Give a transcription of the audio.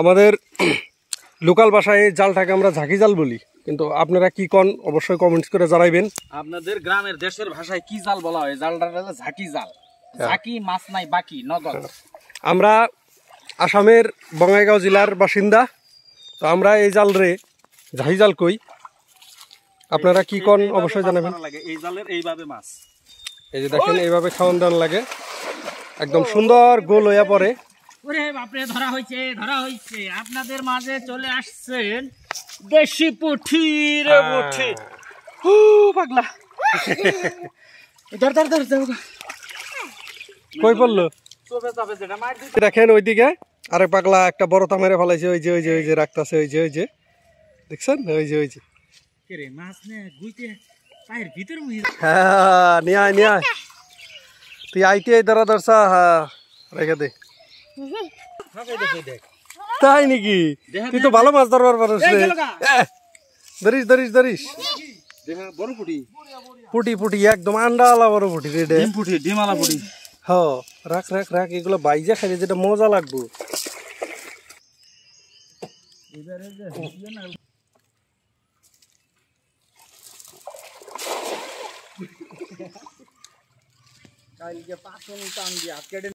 আমাদের লোকাল ভাষায় এই জালটাকে আমরা ঝাঁকি জাল বলি, কিন্তু আপনারা কি কোন অবশ্যই কমেন্টস করে জানাইবেন। আপনাদের গ্রামের দেশের ভাষায় কি জাল বলা হয়? জালটা হলো ঝাঁকি জাল। ঝাঁকি মাছ নাই বাকি নগদ। আমরা আসামের বঙ্গাইগাঁও জেলার বাসিন্দা, তো আমরা এই জাল রে ঝাঁকি জাল কই। আপনারা কি কোন অবশ্যই জানাবেন। এই জালের এইভাবে মাছ, এই যে দেখেন এইভাবে খাওয়ান দাওয়ান লাগে, একদম সুন্দর গোল হইয়া পড়ে। ওরে বাপরে, ধরা হয়েছে ধরা হয়েছে। আপনাদের মাঝে চলে আসছেন দেশি পুঁটি রে পুঁটি। পাগলা ধর ধর ধর ধর। কই পড়লো চোপে চাপে যেটা মার দিতে। দেখেন ওইদিকে আরেক পাগলা একটা বড় তা মেরে ফেলাইছে। ওই যে ওই যে ওই যে রাখতেছে, ওই যে ওই যে দেখছেন, ওই যে ওই যে। কে রে মাছ নে গুইতে পায়ের ভিতর মুই। হ্যাঁ নিয়ে আয় নিয়ে আয়, তুই আইতে দাঁড়া দর্শা। হ্যাঁ রেখে দে। তাই নাকি? তুই তো ভালো মাছ ধরবার পারিস রে। ধরিস ধরিস ধরিস। বড় পুঁটি, পুটি পুটি একদম আন্ডালা বড় পুটি রে। ডিম পুঁটি, ডিমালা পুঁটি। হ রাখ রাখ রাখ, এগুলো বাইজা খাইলে যেটা মজা লাগবো। কালকে পাঁচন টান দিয়ে আটকে